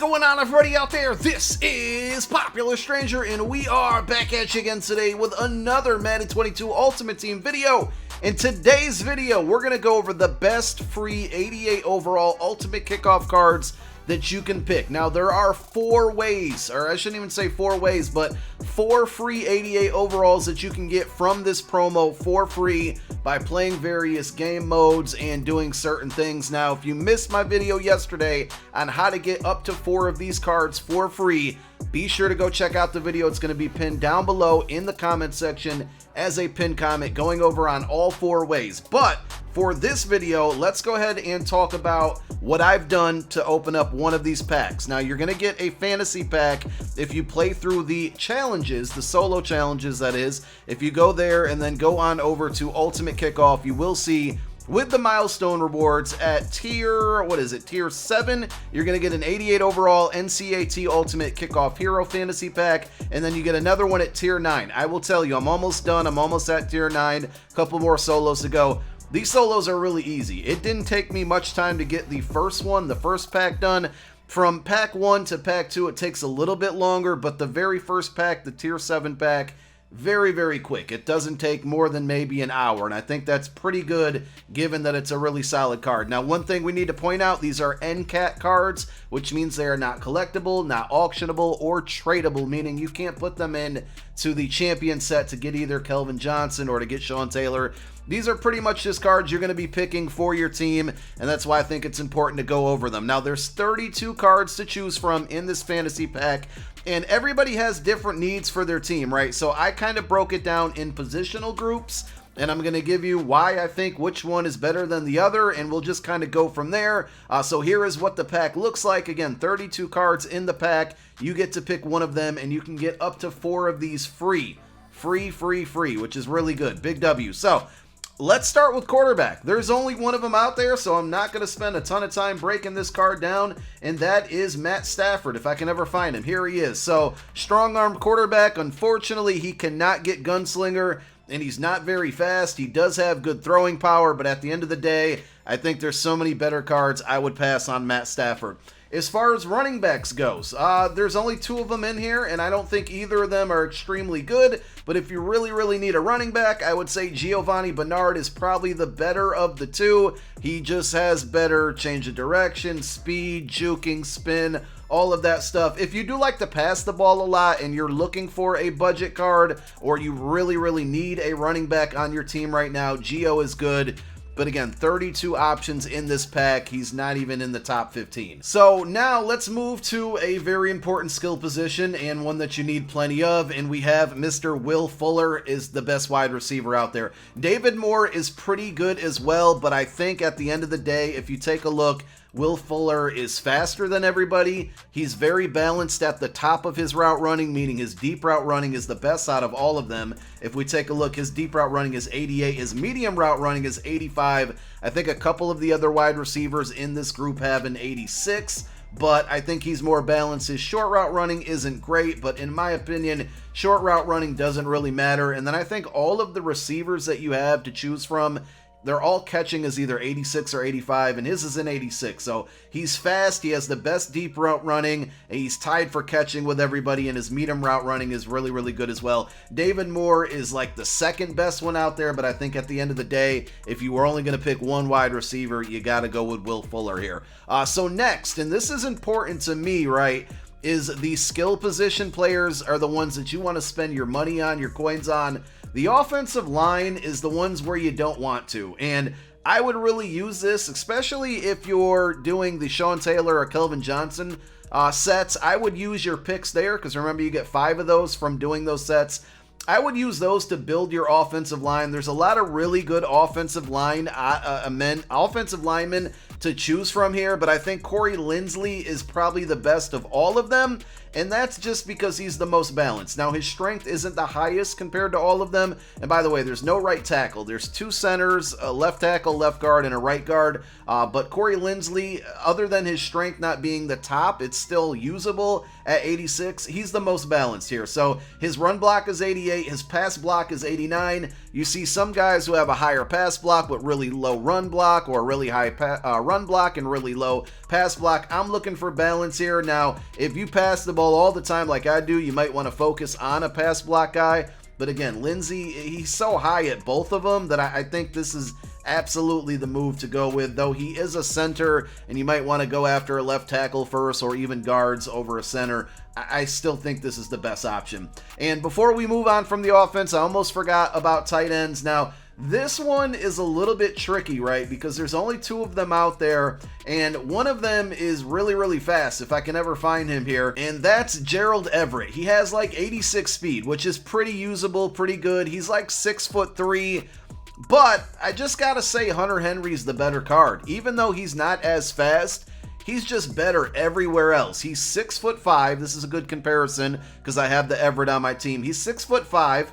going on, everybody out there? This is Popular Stranger, and we are back at you again today with another Madden 22 Ultimate Team video. In today's video, we're going to go over the best free 88 overall Ultimate Kickoff cards that you can pick. Now, there are 4 ways, or I shouldn't even say 4 ways, but 4 free 88 overalls that you can get from this promo for free by playing various game modes and doing certain things. Now, if you missed my video yesterday on how to get up to 4 of these cards for free, be sure to go check out the video. It's going to be pinned down below in the comment section as a pinned comment going over on all 4 ways. But for this video, let's go ahead and talk about what I've done to open up one of these packs. Now, you're going to get a fantasy pack if you play through the challenges, the solo challenges that is. If you go there and then go on over to Ultimate Kickoff, you will see with the milestone rewards at tier, tier 7, you're going to get an 88 overall NCAT Ultimate Kickoff Hero Fantasy Pack, and then you get another one at tier 9. I will tell you, I'm almost done. I'm almost at tier 9. A couple more solos to go. These solos are really easy. It didn't take me much time to get the first one, the first pack done. From pack 1 to pack 2, it takes a little bit longer, but the very first pack, the tier 7 pack, very quick. It doesn't take more than maybe an hour, and I think that's pretty good given that it's a really solid card. Now, one thing we need to point out, these are NCAT cards, which means they are not collectible, not auctionable, or tradable, meaning you can't put them in to the champion set to get either Kelvin Johnson or to get Sean Taylor. These are pretty much just cards you're going to be picking for your team, and that's why I think it's important to go over them. Now, there's 32 cards to choose from in this fantasy pack, and everybody has different needs for their team, right? So I kind of broke it down in positional groups, and I'm going to give you why I think which one is better than the other, and we'll just kind of go from there. So here is what the pack looks like. Again, 32 cards in the pack. You get to pick one of them, and you can get up to 4 of these free, which is really good. Big W. So let's start with quarterback. There's only one of them out there, so I'm not going to spend a ton of time breaking this card down, and that is Matt Stafford, if I can ever find him. Here he is. So, strong-armed quarterback. Unfortunately, he cannot get gunslinger, and he's not very fast. He does have good throwing power, but at the end of the day, I think there's so many better cards, I would pass on Matt Stafford. As far as running backs goes, there's only 2 of them in here, and I don't think either of them are extremely good, but if you really need a running back, I would say Giovanni Bernard is probably the better of the 2. He just has better change of direction, speed, juking, spin, all of that stuff. If you do like to pass the ball a lot and you're looking for a budget card, or you really need a running back on your team right now, Gio is good. But again, 32 options in this pack. He's not even in the top 15. So now let's move to a very important skill position and one that you need plenty of. And we have Mr. Will Fuller is the best wide receiver out there. David Moore is pretty good as well, but I think at the end of the day, if you take a look, Will Fuller is faster than everybody. He's very balanced at the top of his route running, meaning his deep route running is the best out of all of them. If we take a look, his deep route running is 88, his medium route running is 85. I think a couple of the other wide receivers in this group have an 86, but I think he's more balanced. His short route running isn't great, but in my opinion, short route running doesn't really matter. And then I think all of the receivers that you have to choose from, they're all catching as either 86 or 85, and his is an 86. So he's fast, he has the best deep route running, and he's tied for catching with everybody, and his medium route running is really good as well. David Moore is like the second best one out there, but I think at the end of the day, if you were only going to pick one wide receiver, you got to go with Will Fuller here. So next, and this is important to me, right, is the skill position players are the ones that you want to spend your money on, your coins on. The offensive line is the ones where you don't want to, and I would really use this, especially if you're doing the Sean Taylor or Kelvin Johnson sets. I would use your picks there, because remember, you get 5 of those from doing those sets. I would use those to build your offensive line. There's a lot of really good offensive linemen to choose from here, but I think Corey Linsley is probably the best of all of them, and that's just because he's the most balanced. Now, his strength isn't the highest compared to all of them, and by the way, there's no right tackle. There's 2 centers, a left tackle, left guard, and a right guard, but Corey Linsley, other than his strength not being the top, it's still usable, at 86, he's the most balanced here. So his run block is 88, his pass block is 89. You see some guys who have a higher pass block but really low run block, or really high run block and really low pass block. I'm looking for balance here. Now, if you pass the ball all the time like I do, you might want to focus on a pass block guy. But again, Lindsey, he's so high at both of them that I think this is absolutely the move to go with, though he is a center and you might want to go after a left tackle first or even guards over a center. I still think this is the best option. And before we move on from the offense, I almost forgot about tight ends. Now, this one is a little bit tricky, right? Because there's only 2 of them out there, and one of them is really, really fast, if I can ever find him here, and that's Gerald Everett. He has like 86 speed, which is pretty usable, pretty good. He's like 6'3", but I just gotta say Hunter Henry's the better card. Even though he's not as fast, he's just better everywhere else. He's 6'5". This is a good comparison because I have the Everett on my team. He's 6'5".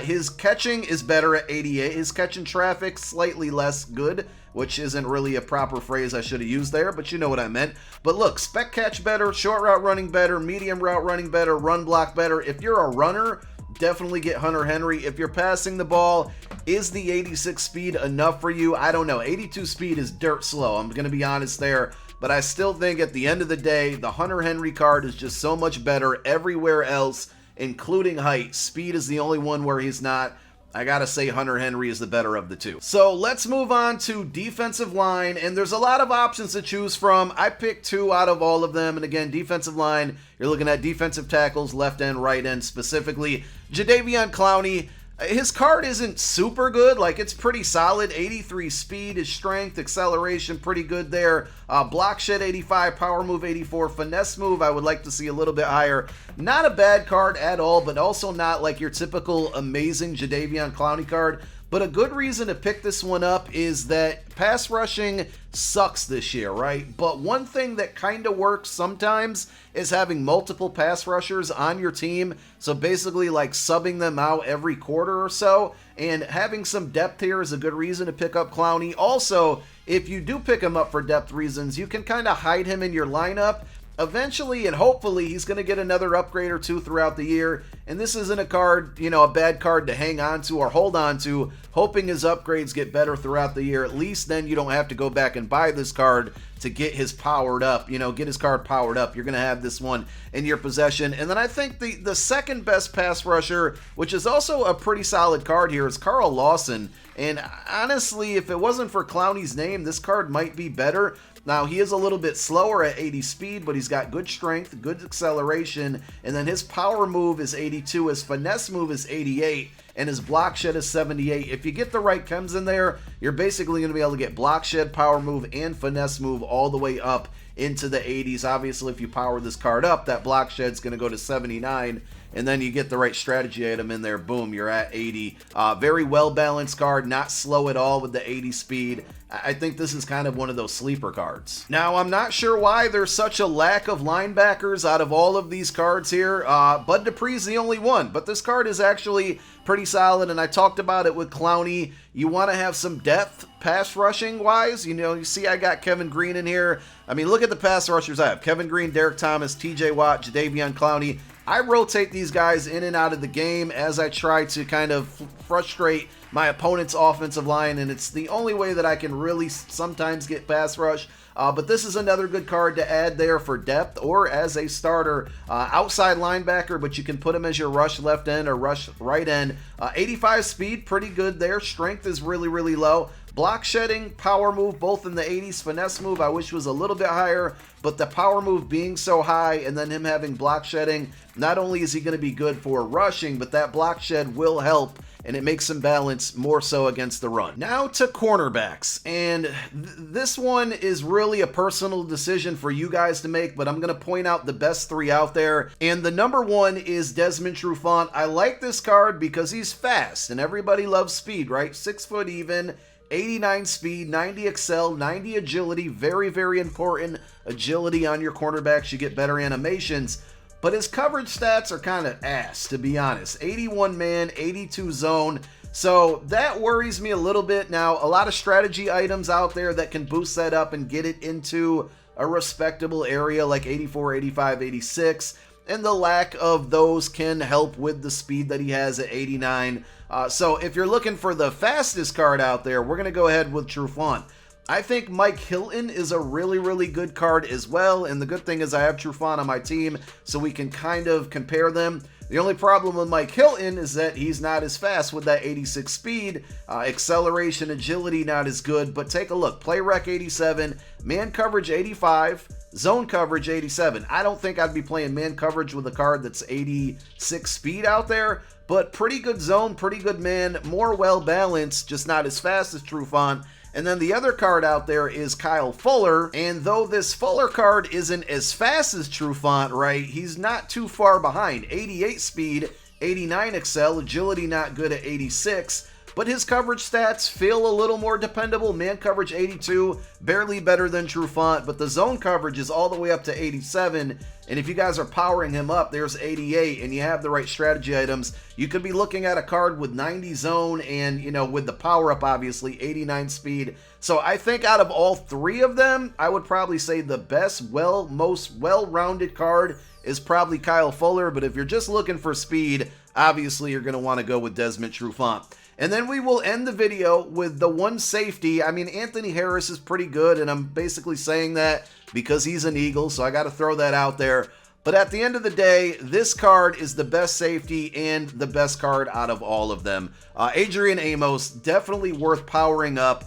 His catching is better at 88. His catching traffic slightly less good, which isn't really a proper phrase I should have used there, but you know what I meant. But look, spec catch better, short route running better, medium route running better, run block better. If you're a runner, definitely get Hunter Henry. If you're passing the ball, is the 86 speed enough for you? I don't know. 82 speed is dirt slow. I'm going to be honest there. But I still think at the end of the day, the Hunter Henry card is just so much better everywhere else, including height. Speed is the only one where he's not. I gotta say Hunter Henry is the better of the 2. So let's move on to defensive line, and there's a lot of options to choose from. I picked 2 out of all of them, and again, defensive line, you're looking at defensive tackles, left end, right end specifically. Jadeveon Clowney, his card isn't super good, like it's pretty solid. 83 speed, his strength, acceleration, pretty good there. Block shed 85, power move 84, finesse move I would like to see a little bit higher. Not a bad card at all, but also not like your typical amazing Jadeveon Clowney card. But a good reason to pick this one up is that pass rushing sucks this year, right? But one thing that kind of works sometimes is having multiple pass rushers on your team. So basically like subbing them out every quarter or so. And having some depth here is a good reason to pick up Clowney. Also, if you do pick him up for depth reasons, you can kind of hide him in your lineup. Eventually and hopefully he's going to get another upgrade or 2 throughout the year, and this isn't a card, you know, a bad card to hang on to or hold on to, hoping his upgrades get better throughout the year. At least then you don't have to go back and buy this card to get his powered up, you know, get his card powered up. You're going to have this one in your possession. And then I think the second best pass rusher, which is also a pretty solid card here, is Carl Lawson. And honestly, if it wasn't for Clowney's name, this card might be better. Now, he is a little bit slower at 80 speed, but he's got good strength, good acceleration, and then his power move is 82, his finesse move is 88, and his block shed is 78. If you get the right chems in there, you're basically going to be able to get block shed, power move, and finesse move all the way up into the 80s. Obviously, if you power this card up, that block shed's going to go to 79, and then you get the right strategy item in there, boom, you're at 80. Very well-balanced card, not slow at all with the 80 speed. I think this is kind of one of those sleeper cards. Now, I'm not sure why there's such a lack of linebackers out of all of these cards here. Bud Dupree's the only one, but this card is actually pretty solid, and I talked about it with Clowney. You want to have some depth pass rushing wise. You know, you see I got Kevin Green in here. I mean, look at the pass rushers I have. Kevin Green, Derek Thomas, TJ Watt, Jadeveon Clowney. I rotate these guys in and out of the game as I try to kind of frustrate my opponent's offensive line, and it's the only way that I can really sometimes get pass rush. But this is another good card to add there for depth or as a starter. Outside linebacker, but you can put him as your rush left end or rush right end. 85 speed, pretty good there. Strength is really, really low. Block shedding, power move, both in the 80s. Finesse move, I wish was a little bit higher, but the power move being so high and then him having block shedding, not only is he going to be good for rushing, but that block shed will help, and it makes him balance more so against the run. Now to cornerbacks, and this one is really a personal decision for you guys to make, but I'm going to point out the best 3 out there, and the number 1 is Desmond Trufant. I like this card because he's fast, and everybody loves speed, right? 6 foot even, 89 speed, 90 excel, 90 agility, very, very important agility on your cornerbacks. You get better animations, but his coverage stats are kind of ass, to be honest. 81 man, 82 zone, so that worries me a little bit. Now, a lot of strategy items out there that can boost that up and get it into a respectable area like 84, 85, 86. And the lack of those can help with the speed that he has at 89. So if you're looking for the fastest card out there, we're going to go ahead with Trufant. I think Mike Hilton is a really, really good card as well. And the good thing is I have Trufant on my team, so we can kind of compare them. The only problem with Mike Hilton is that he's not as fast with that 86 speed. Acceleration, agility, not as good. But take a look. Play rec 87, man coverage 85, zone coverage 87. I don't think I'd be playing man coverage with a card that's 86 speed out there. But pretty good zone, pretty good man, more well-balanced, just not as fast as Trufant. And then the other card out there is Kyle Fuller. And though this Fuller card isn't as fast as Trufant, right, he's not too far behind. 88 speed, 89 excel, agility not good at 86. But his coverage stats feel a little more dependable. Man coverage 82, barely better than Trufant, but the zone coverage is all the way up to 87. And if you guys are powering him up, there's 88, and you have the right strategy items, you could be looking at a card with 90 zone and, you know, with the power up, obviously, 89 speed. So I think out of all three of them, I would probably say the best, most well-rounded card is probably Kyle Fuller. But if you're just looking for speed, obviously you're going to want to go with Desmond Trufant. And then we will end the video with the one safety. I mean, Anthony Harris is pretty good, and I'm basically saying that because he's an Eagle, so I got to throw that out there. But at the end of the day, this card is the best safety and the best card out of all of them. Adrian Amos, definitely worth powering up.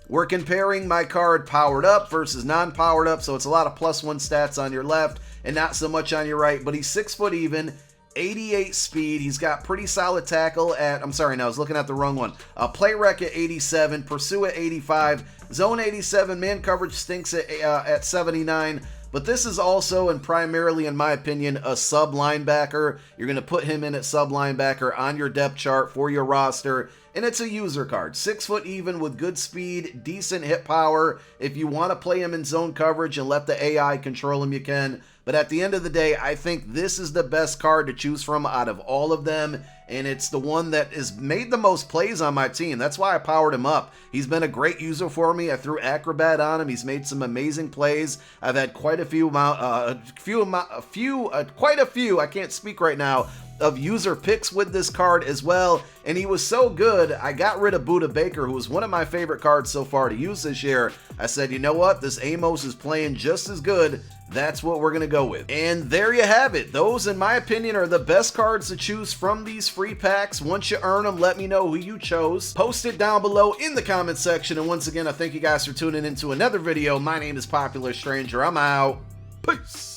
We're comparing my card powered up versus non-powered up, so it's a lot of +1 stats on your left and not so much on your right. But he's 6 foot even. 88 speed. He's got pretty solid tackle at, I'm sorry, no, I was looking at the wrong one. Play rec at 87, pursue at 85, zone 87, man coverage stinks at 79. But this is also, and primarily in my opinion, a sub linebacker. You're going to put him in at sub linebacker on your depth chart for your roster. And it's a user card. 6 foot even with good speed, decent hit power. If you want to play him in zone coverage and let the AI control him, you can. But at the end of the day, I think this is the best card to choose from out of all of them. And it's the one that has made the most plays on my team. That's why I powered him up. He's been a great user for me. I threw Acrobat on him. He's made some amazing plays. I've had quite a few, I can't speak right now, of user picks with this card as well. And he was so good, I got rid of Budda Baker, who was one of my favorite cards so far to use this year. I said, you know what? This Amos is playing just as good. That's what we're going to go with. And there you have it. Those, in my opinion, are the best cards to choose from these free packs. Once you earn them, let me know who you chose. Post it down below in the comment section. And once again, I thank you guys for tuning into another video. My name is Popular Stranger. I'm out. Peace.